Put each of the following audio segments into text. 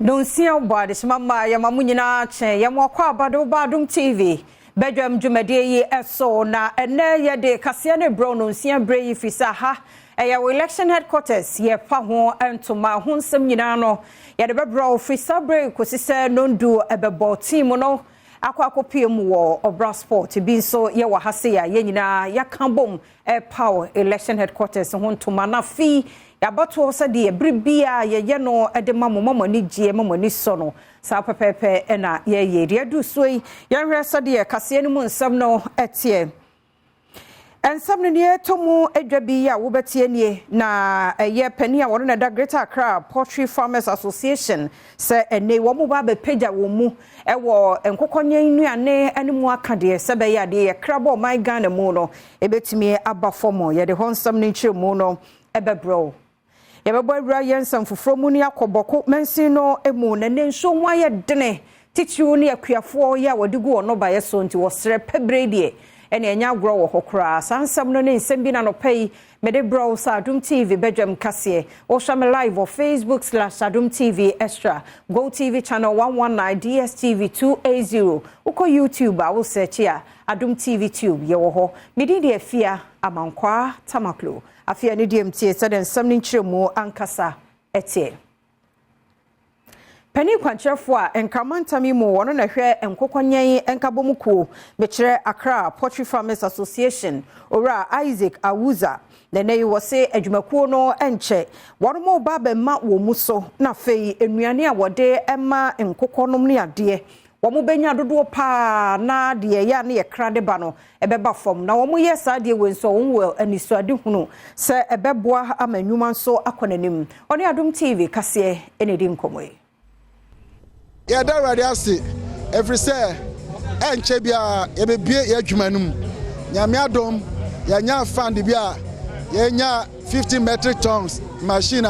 Don't see a body, Mamma, Yamamunina, Yamwaka, Badwam TV. Badwam Jumadi, so na, and there ye de Cassiane Brown, Sian Bray, Fisaha, a election headquarters, ye Pahon, and to my Hunsam Yinano, Yadabro, Fisabre, Cosisa, non do a bebo Timono, Aquacopium war or Brasport, to be so Yawahasia, Yenina, Yakambom, a power election headquarters, and to Manafi. Ya bato sa de bribia ye no ede mama ni gie mama ni sono sa pepepe na ye du soi ya hwe sa de kase no nsam no etie ensam no ne tomu adwabi ya wo betie nie na ye pani a wona da Greater Accra Poultry Farmers Association se ene wo mo ba be pagya wo mu e wo enkokonye nuane animu aka de se be ya de ye krabo my Ghana mu no e betimi aba fomo ye de honsam ni nchire mu no ebebro Yababo Ryan from Munia Koboko, Mensino, Emu, and then so why a dene. Teach you near Queer ya would go no by a son to was Pebrady, and a now grow or crass, and some no name sembina no pay, Medebro Adom TV, Badwam Cassie, or Sham Live or Facebook /Adom TV Extra, Go TV channel 119, DSTV 280, Uko YouTube, I will search here, Adom TV Tube, Yoho, Midi Fear, Amankwa, Tamaklu. Afia ni DMT said and something chimo ankasa etie. Penny kwanchefo a enkamantami mo wono na hwe enkokonyen enkabomuko mechire Accra Poultry Farmers Association ora Isaac Awuza na ne wo se adwumakuo no enche wono mo ba be ma wo muso na fei enuane a wode ema enkokonom ne ade Wamu benya dodo pa na de ya na ye krade ba no ebeba fom na wamu ye sa de wenso wonwel anisuade hunu se ebeboa amanyuma nso akonanim oni Adom TV kase enedi nkomoe ya da radio ase every say enche bia ebebie ya adwumanum nyame adom ya nya fund bia ya nya 50 metric tons machine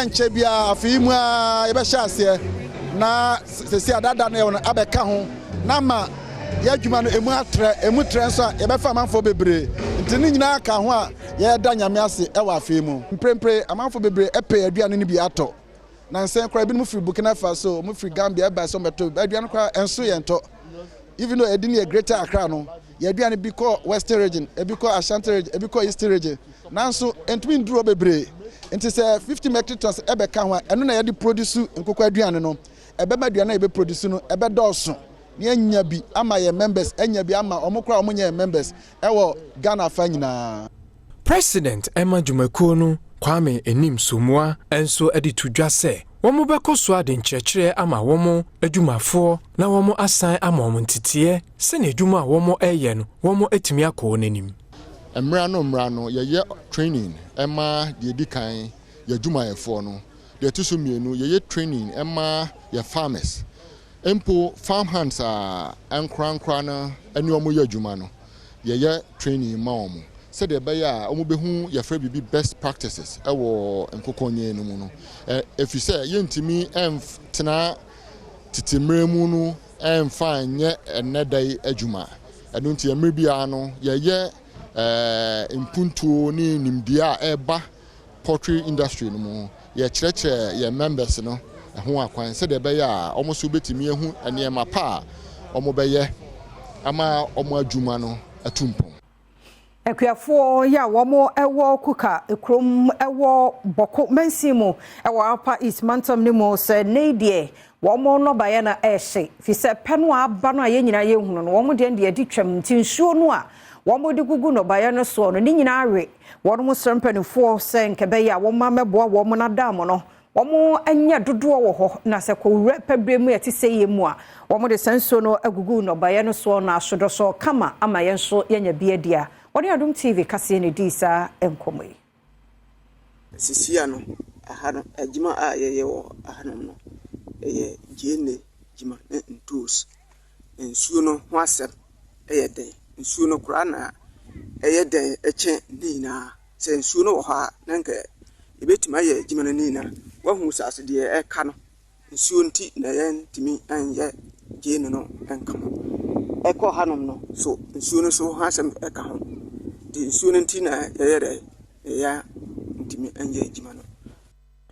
enche bia afimu a ebe sha ase na sesi adada na yona abeka ho na ma ya adwuma no emu tre so ye befa amanfo bebre ntini nyina ka ho a ye da nyame ase e wa afi mu mprempre amanfo bebre epe aduane ni bi ato na nsen kora bi mu firi Burkina Faso mu firi Gambia ba so meto aduane kora enso ye nto even though edini e Greater Accra no ye aduane bi ko Western region e bi ko Ashanti region e bi ko Eastern region nanso entumi nduro bebre nti se 50 metric tons ebeka ho eno na ye di produce nkokọ aduane no ebeba duane ebe produce no ebe dọọso ne anya bi ama ye members anya bi ama omokra omonye members ewo Ghana fa nyina President Emma Jumakuo no Kwame Enim Somua enso edi tudwa se womo bekoso ade nkyerɛkyerɛ ama womo adwumafo na womo asan ama womo ntitiɛ se ne adwuma womo ɛyɛ no womo etimi akɔ n'anim emra no ye training ema de dikan ye adwumayɛfo no de tusu mienu ye training ema ye farmers empo farm hands ankra na eni omo ye adwuma no ye training ma omo se de be ya omo behu ye fra bibi best practices ewo enkokonye no mu no efise ye ntimi tena titimremu no emfa nye enedai adwuma eno nti emre bia no ye impuntu ni nimdia eba poultry industry no mu ye kyerɛkyerɛ ye members no ho akwan se de be ya almost obetimi ehu eniema pa omo beye ama omo adwuma no atumpom Ekuafo ya womo ewo kuka ekrom ewo boko mensimo ewo apa East Mantam ni mo se needie womo no baye na ehye fi se peno aba no aye nyina ye hunu no womo de de twam tinsuo no a womo de gugu no baye no so no ni nyina awe womo srempanifo se nkebe ya womo meboa womo na dam no womo anya dodo wo ho na se ko wura pabremu yete seye mu a womo de sanso no agugu no baye no so na asodo so kama ama ye so yenya biadia Oni Adom TV kase ne disa enkomoi sisia no ahano agima a ye wo ahano no eye jene jima ntos ensuo no ho asem eye den ensuo no kura na eye den eche nina se ensuo no wo ha na nka ebetima ye jima no nina wahu sase de eka no ensuo nti na ye ntimi anye jene no enkamo eko hanom no so ensuo no so ho asem eka ho di sunan tina yere ya ntimi anje jimano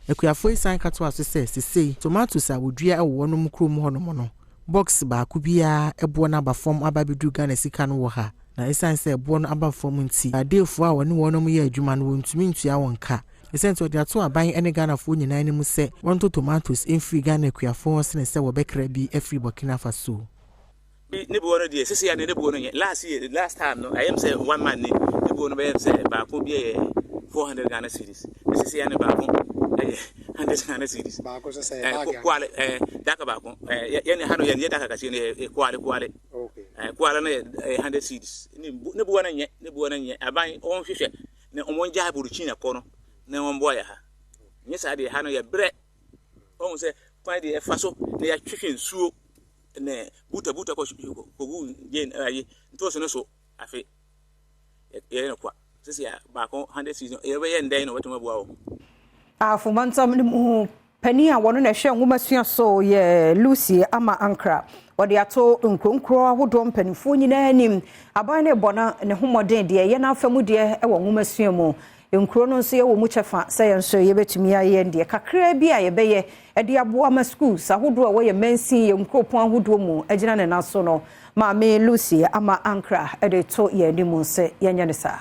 Ekuafo isan kato aso se tomatoes a wodua e wo no mu krom ho no mo no box ba ku bia ebo na abafom ababedu Ghana sika no wo ha na isan se ebo no abafom nti adefo a woni wonom ye adwuma no wontumi ntua wonka esen to de ato aban ene Ghana fo nyina ni mu se wonto tomatoes infri Ghana ekuafo sene se wo bekra bi afri Burkina Faso ne bo no de sisi ya ne bo no last time no I am say one man ne bo no be say ba ko bi 400 Ghana cedis sisi ya ne ba ko 100 Ghana cedis ba ko say kwale daka ba ko ye ne hano ye daka ka ne kwale okay kwale ne 100 cedis ne bo no nye aban on hwehwe ne omon ja buruchi na ko no ne on boya ha nye sa de hano ye bre on say kwa de fa so ne ya hwehwe nsuo ne buta ko gu yen ayi nto so afi ye ne kwa sisi ya ba ko 100 season ye be ye ndai no wetuma bua wo afumantam mu pani a wono na hwe nwumasua so ye Lucy ama Ankra wode ato nkronkro ahodo mpanifo nyina anim aban ne bona ne homoden de ye na afamu de e wo nwumasua mu nkro no nso ye wo mu chefa se ye nso ye betumi aye de kakra bi a ye be ye e de aboa ma schools ahodo a wo ye mansin ye nkropon ahodo mu agina ne naso no ma me Lucy ama Ankra e de to ye anim se ye nya ne saa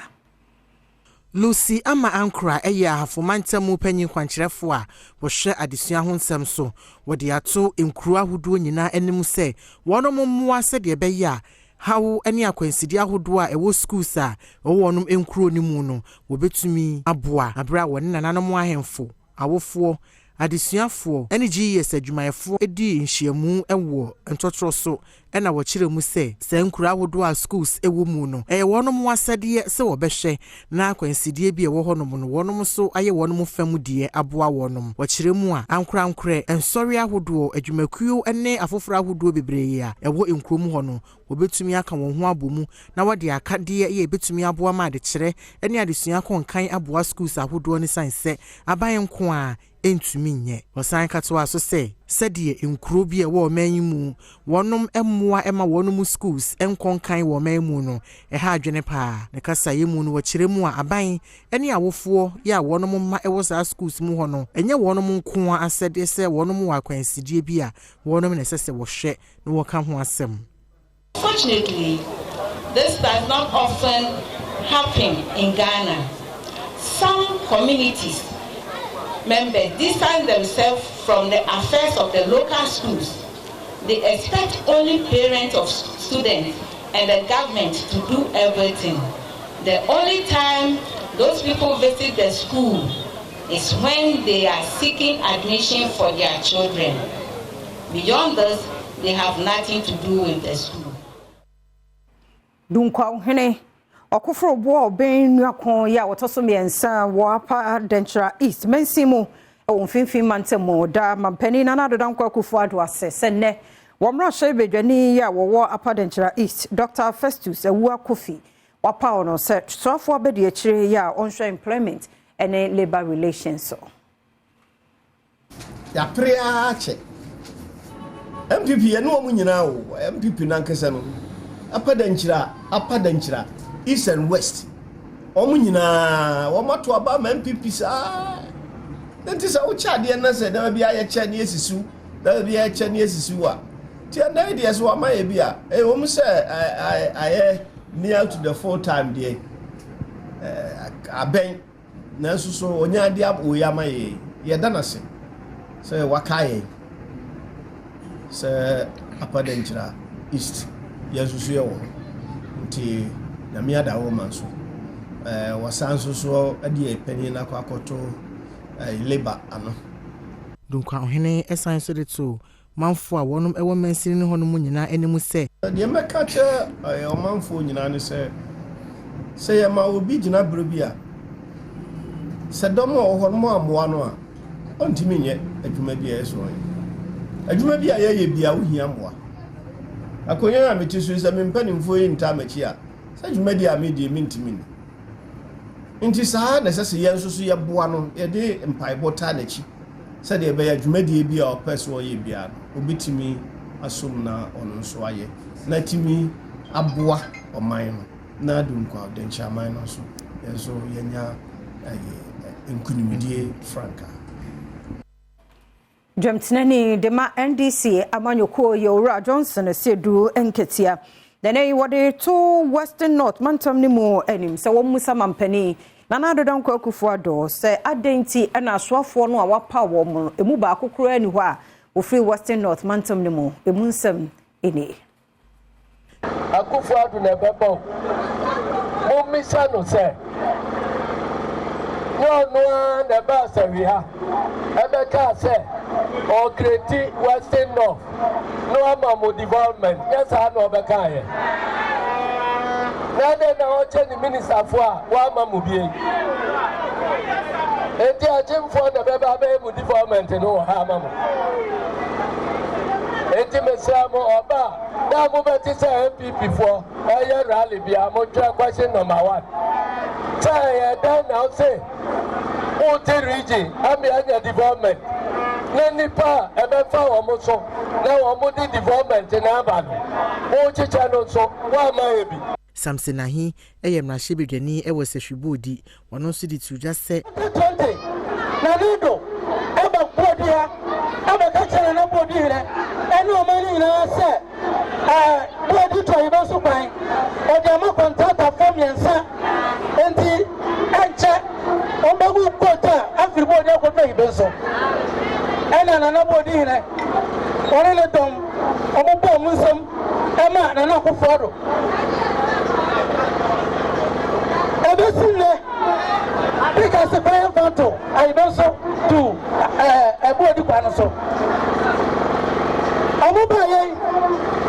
Lucy ama Ankra eya hafomantamu panyin kwankyerefo a wo hwe adesua ho nsem so wode ato nkuru ahodo nyina anim se wonom mmoa se de be ya hawo ene akwansidi ahodo a ewo schools a wonom nkuru ni mu no wo betumi aboa abra won nananom ahemfo awofo adesuafo ene GS adwumayefo edi nhyiamu ewo ntotoro so ena wo kire mu se nkura ahodo a schools ewo mu no wonom wasade se wo behwe na akwansidie bi ewo honom no wonom so aye wonom fam die aboa wonom wo kire mu a ankura ensori ahodo adwumakuo ene afoforo ahodo bebree a ewo nkrom ho no obetumi aka won ho abomu na wode akade ye betumi aboa ma de kire ene adesua konkan aboa schools ahodo ne sanse aban nko a entumi nye wosan kato aso se die nkuro bi e wo man mu wonom emmoa ema wonom schools enkonkan wo man mu no ha adwene pa ne kasa ye mu no wo kire mu a aban ene awofo ya wonom ma e wo sa schools mu ho no enye wonom nko a asede se wonom wa kwansidie bi a wonom ne sese wo hwe no wo ka ho asem. Fortunately, this does not often happen in Ghana. Some communities members distance themselves from the affairs of the local schools. They expect only parents of students and the government to do everything. The only time those people visit the school is when they are seeking admission for their children. Beyond this, they have nothing to do with the school. Dunkwa hene okufro bo ben nuakon ya wotoso miensa wo apa Denchira East mensimu e wonfinfin mantemo da mampani na nado dankwa kufu ado ase senne womra shebedwani ya wo apa Denchira East Dr. Festus Ewua Kofi wapa ono se trofo abedi akire ya onhwe employment ene labor relations so ya preache MPP eno omu nyina wo MPP nankesa no apa Denchira East and West omu nyina womato aba ma MPP sa nti sa wo chade na se da bia ye che ne esisu da bia ye che ne esisu a ti na ide so ama ye bia omu se aye near to the full time there aben na so onya de abo ya ma ye da na se wakaye se apa Denchira East yesusu ye wo nti na mi ada wo man so wasan so ade epani na kwakoto labor ano dunkwa ohene esan so de to manfo a wonum ewo mansini ne hono mu nyina enimu se de meka che o manfo nyina ne se ya ma obi gina brobi a se domo o hono mu amoa no a ontimi nye adwuma bi a yeso adwuma bi a ye bia wo hia moa akonya na metiso se mempanimfo yi nta machi a se adwuma di a me di mintimi nti saa na sese yenso so ye boa no ye de mpaibɔ ta na chi se de be adwuma di bi a opeso ye bia no obitimi asom na ono so aye na timi aboa oman no na dunkwa Denchira man no so yenso yenya nkunimidie franka Dwamtenani dema NDC amanyoko Yowra Johnson sedu enketia. Dene wode to Western North mantam ni mu enim se wo musa mampani Nana Adom Kwakufu ado se adenti na asoafo no a wapa wo mu emu ba akokoro ani ho a wo free Western North mantam ni mu emu nsam eni Akufu ado na bebo mo misa no se no na ba sawi ha ebeka se o create Western North no amamu development yes ha no obeka ye nade na o che ni minister fo a wa amamu bie enti ajimfo na beba ba mu development no ha amamu enti mesamo oba na mo beti se MPP fo eye rally bia mo twa question number 1 say dan now say Oti region ami anya development na nipa ebefa wo so na wo di development na aba o chicha no so wa ma ebi Samson ahi eyemra shebedwani ewo sehwibodi wono so di tuja se 20 na nido eba bodi ha eba ka chere na bodi here eni o mani na se bodi to ibo so kwan o de ma contractor form yensa enti enche o bagu kota afiri bodi akota ibenso ena na bodi here ore le dom o mo bo munsam ema na ko fodo ebesine because the prayer photo I also do bodi kwano so amubaye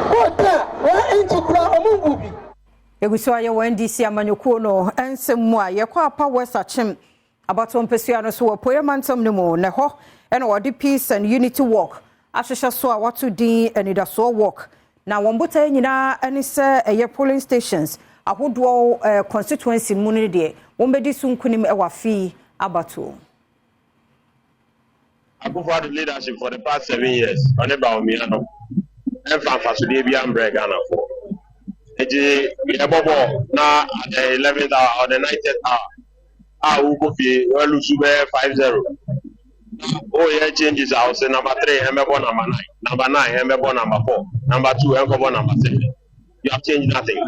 kota wa enchi kura omungubi Eguso aye NDC amanyoko no ensemu a yekwa apa West Achim abato mpesua no so wopoye mantam ne mu ne ho ena wode peace and unity walk ahwehwe so a watu din enidaso walk na wombuta nyina ene se eye polling stations ahodo constituency mu ne de wombedi sunkunim ewafi abato Akufu leadership for the past 7 years on the Badwam Adom and Fanfasude bi ambrega na for eji yebobo na the 11th hour or the 9th hour ukofi welusube 5-0 oh yeah changes out say number 3 emebo number 9 emebo number 4 number 2 emebo number 7 you have changed nothing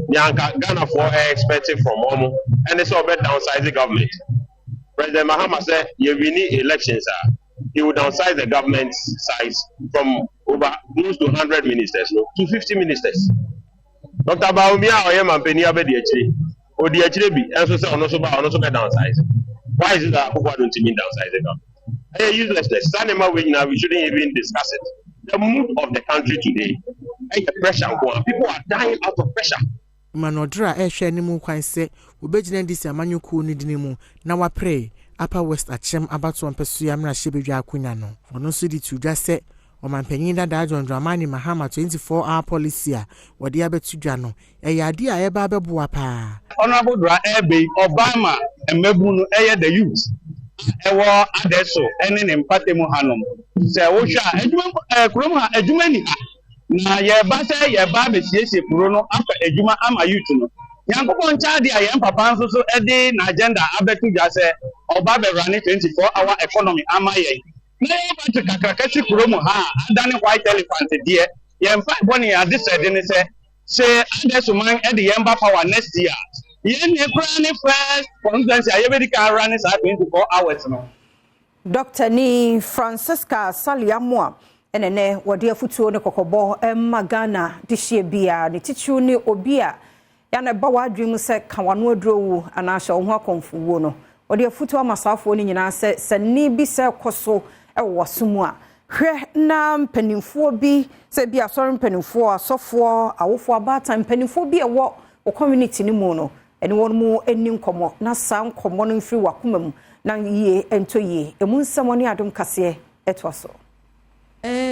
Nyanka Ghana for expecting from Omo and it's all about downsize the government. President Mahama said if we need elections, he would downsize the government size from over close to 100 ministers to 50 ministers. Dr. Baumia or Yemampenia Bediachi or the HDB and so on also downsize. Why is it that people don't mean downsize the government? Hey, uselessness. We shouldn't even discuss it. The mood of the country today, and the pressure, people are dying out of pressure. Manodra ehwe animu kwan se obegina ndisi amanyoko ni dinimu na wa pray apa West Achim abato ampesu ya mra shebedwa akunya no ono so di tudwa se omampanyin dada John Dramani Mahama 24-hour policy a wode abetudwa no eyade a eba abeboa pa honorable dra ebe Obama emebu no eye the youth ewo adeso ene ne mpatemu hanom se wo hwa adwuma krom ha adwuma ni ha na ye ba se ye ba be siesie kuro no afa adwuma ama youth no yankopon chaade a ye papa nso so ede na agenda abetu dwa se oba be run 24-hour economy ama ye na ye ba te kakrakati kuro mu ha adane white elephant de ye mfa boni ya decide ne se adeso man ede ye mba power next year ye ne kura ne first constituency a ye be di ka run 24 hours no Dr. Ni Francisca Saliamwa enene wode afutuo ne kokobo Ghana dihye bia ne tichu ne obia ya na ba wadwem se kawano adrowu anahye wo ho akonfuwo no wode afutuo amasafo ne nyina se sani bi se koso ewo somu a hwe na mpanimfo bi se bia sori mpanimfo asofo awofo abata mpanimfo bi ewo o community ne mu no ene won mu eni nkomo na sa nkomo no mfiri wakomam na yie entoyie emu nsamo ne adom kase etwaso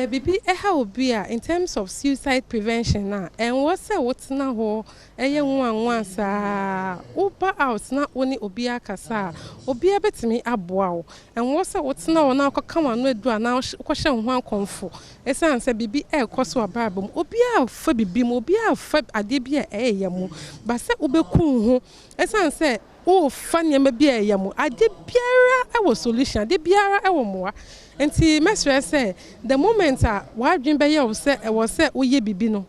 Bibi eha obia in terms of suicide prevention na and what's na ho eye nwanwa sa uba out na oni obia kasa obia betimi aboa wo and what's na wo na akokama no edu na kwhye ho ankonfo esan se bibi ekoso ababom obia fa bibi mo obia fa ade bia eyemu ba se obeku ho esan se o fa nneɛma bi a ɛyɛ mo ade biara ɛwɔ solution ade biara ɛwɔ moa nti mesrɛ sɛ the moment a wadwen bɛyɛ wo sɛ ɛwɔ sɛ woyɛ bibi no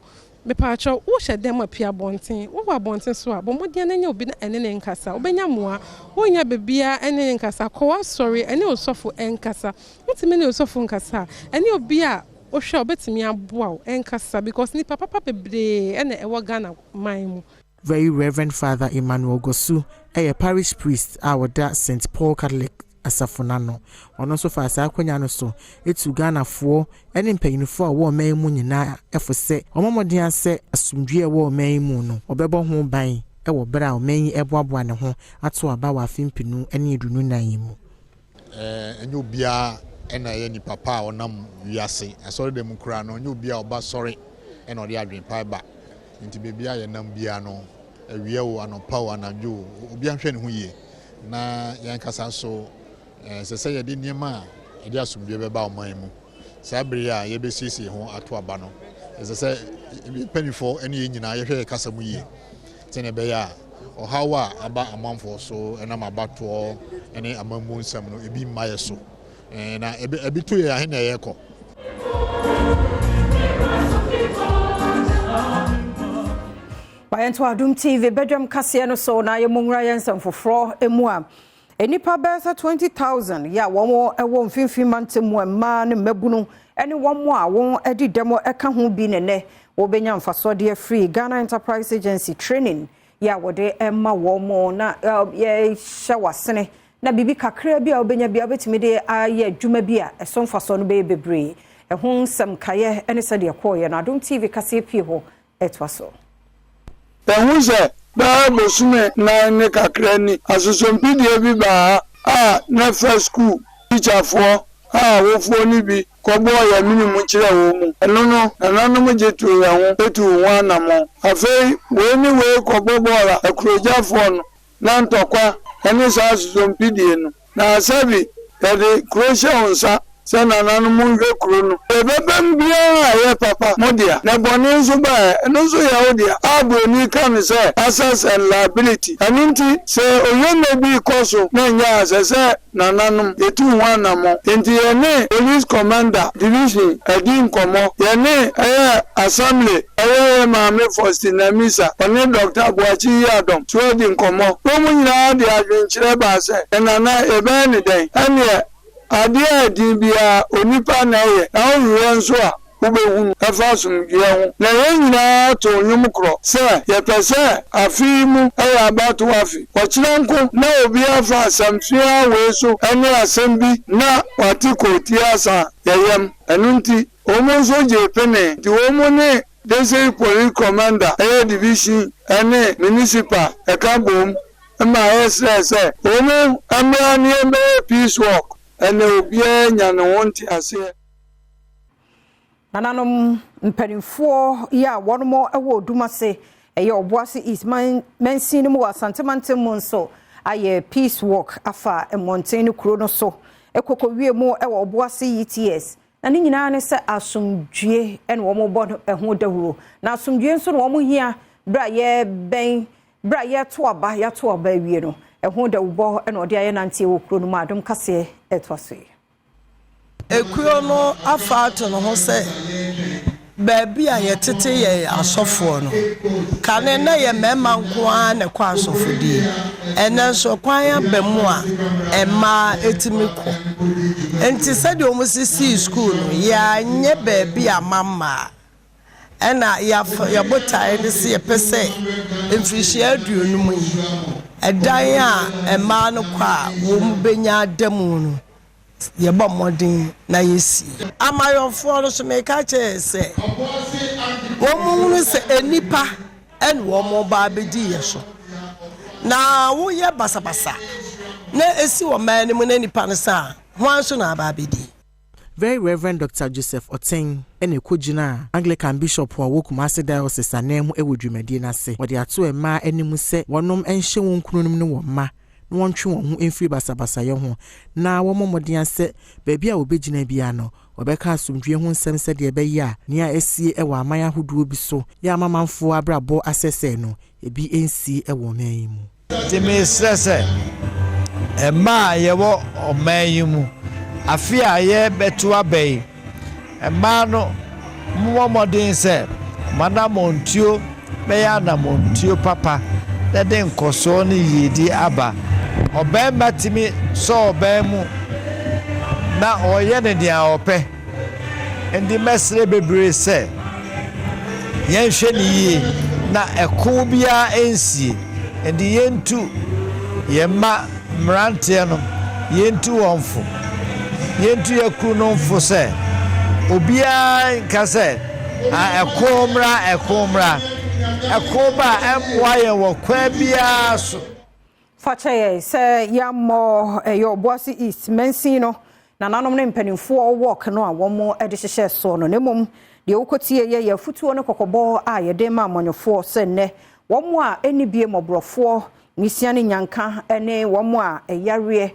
mepaatwa wo hyɛ dem apia bonten wo wa bonten so a bomodian na nya obi na ene ne nkasa obenya moa wo nya bebia ene ne nkasa kɔ sorry ene osofo enkasa ntimi ne osofo nkasa ene obi a wo hwɛ obetimi aboa wo enkasa because ni papa bebre ene ɛwɔ Ghana man mu. Very Reverend Father Emmanuel Gosu, a parish priest, our dad St. Paul Catholic Asafonano. Ono so far sa kwanya no so etu Ghana fo ene mpanyinfo a wo man mu nyina efo se omomodin ase asumdue wo man mu no obebo ho ban e wo bra o man eboaboa ne ho ato aba wa fimpinu ene edunu nan mu. Enyo bia ena ye ni papa onam wiase asori dem kura no enyo bia oba sori ena ode adwen pa ba nti bebia ye nam bia no awie wo anopa wo anadwo obi anhwe ne ho yie na yan kasa so se ye de niema e de asumdue beba o man mu sabri a ye besisi ho ato aba no se penifo ene ye nyina ye hwe kasa mu yie tene be ya o hawa aba amanfo so ena mabato ene amammu nsam no ebi maye so na ebi to ye ahe na ye ko Bayanto Adom TV Badwam kase no so na ye monwra yensam foforo emu a enipa besa 20,000 ya womo ewo mfimfin mantemu emma ne mabunu ene womo a won edi demo eka ho bi ne wo benya mfaso de free Ghana Enterprise Agency training ya wode emma womo na ye shawasene na bibi kakra bi a obenya bi abetimi de aye adwuma bi a eso mfaso no be bebre ehun nsam kaye ene se de koye na Adom TV kase pie ho etwaso Penwuse ba bosume na ne kakra ni asusompidie bi ba na first school teacher for wo ni bi kobo ya minimum kire wo mu eno mo jetu ya ho etu ho anamo afei we ni we kobo bora akuroja for no na ntokwa ene sa asusompidie no na sabi de croatia onsa se na nanu mu hwe kuro no ebebem bia ye papa modia na boni nso ba eno so ya odia aboni kan se access and liability aninti se oyeme bi koso na nya asese na nanum etu wanamo enti ene police commander division edin komo ene assembly maame Faustina Misa one Dr. Boachi Adom so edin komo mo nyina de adwenkyere ba se na ebe ni den ene adia dibia onipa na ye na owo nso a obehu afasum gye ho na yenyina to nyumkro se ye pese afimu abato afi wachiranko na obi afa samfia weso ene asembi na watikoti asa yeyem enunti omonso je pene ti omone dese police commander division ene municipal ekabom ma SS omo amra ni peace work ene obia nya no wonti ase nananom mpanimfo ya wonomo ewo dumase eye oboase is mansin mu asantemantem mu nso aye peace walk afa mountain kuro no so ekokowie mu ewo oboase ETS na ni nyina ne se asomdue ene wo mo bo eho dawuro na asomdue nso no wo mo hia bra ye ben bra ye to aba wie no eho dawubo ene ode aye nante wo kuro no ma Adom kase etwaso Ekuyo no afato no ho se baabi a yetete ye asofo no kane na ye mema nkoa na kwa asofodi ene so kwan abemu a ema etimi ko enti se de omusisi school no ya nye baabi a mama ena ya botai ne se ye pese emfirihia aduonu mu edan a ema no kwa wo mu benya adamu no ye ba modern na yesi amayofo no so meka chese wo mu se enipa en wo mo ba bedi ye so na wo ye basabasa na esi wo man mu na nipa no sa ho anso na ba bedi. Very Reverend Dr. Joseph Oteng ene kojina Anglican Bishop wa Wokumase Diocese anemu ewodwumadi na se wode ato ema animu se wonom enhye won kununum ne wo ma wontwe won ho emfiri basabasa ye ho na wo momodian se baabi a obegina bia no obeka asomdwe ho nsem se de ebe ya nia esie ewa amaya hoduo bi so ya mamanfo abrabo asese no ebi ensi ewo man mu. Ti me stress Emma yewo omayimu afia ye betu abei Emma no mo modin se mana montio be ya na montio papa de nkoso ni yidi aba obemba timi so obemu na oye ne dia ope ndi mesre bebre se yen hwe ni yi na eko bia ensie ndi yentu yema mrantie no yentu wonfo yentu yakuru no mfo se obia nka se ekomra ekoba emwa ye wo kwa bia so fache se yamo yo bosi east mensino na nanom ne mpanimfo work no a womo ede hyehye so no nemom de wokotie ye yafutuo no kokobo a ye de ma amonyofo se ne womo a enibie mobrofo nisiane nyanka ene womo a eyare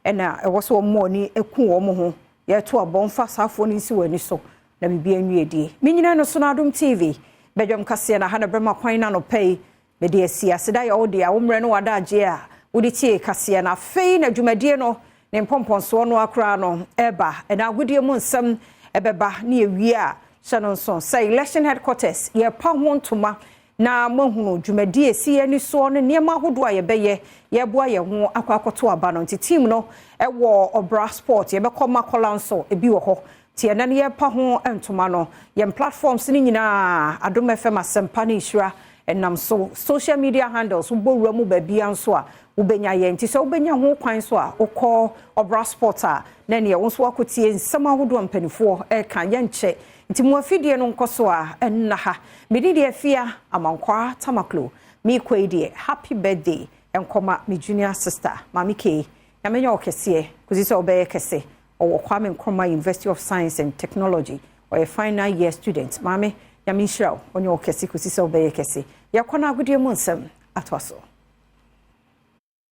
ena ewoso womo ni eku womo ho ye to abonfa safo ni si wani so na bibia nwiedie minyina no so na Adom TV Badwam kase na hana brema kwan na no pay me de asia seda ya odi a womre no wada age a wodi tie kase na fei na dwumadie no ne mpomponso no akra no eba na agodie mu nsam ebeba na ewie a Shanonson say election headquarters ye pa ho ntoma na mahunu dwumadie si ani so no niema hodo a ye beye ye boa ye ho akwakoto aba no nti team no ewo obra sport ye bekoma kolanso ebi wo ho tie na ye pa ho ntoma no ye platforms ni nyina Adom FM asempa ni hira enam so social media handles ubowura mu ba bia nso a ubenya ye nti so ubenya ho kwan so a ukọ obra sport a na ne ye wonso akotie nsama hodo mpanifo ka ye nche nti mu afidie no nkoso a enna ha medidi afia amankwa tamaklo mi kwedie happy birthday enkoma mi junior sister mami K na menya okese kuzi so obeye kese owo Kwame Nkrumah University of Science and Technology or a final year student mami ya mi shiraw onye okese kuzi so obeye kese yakwana agudie mu nsem atwaso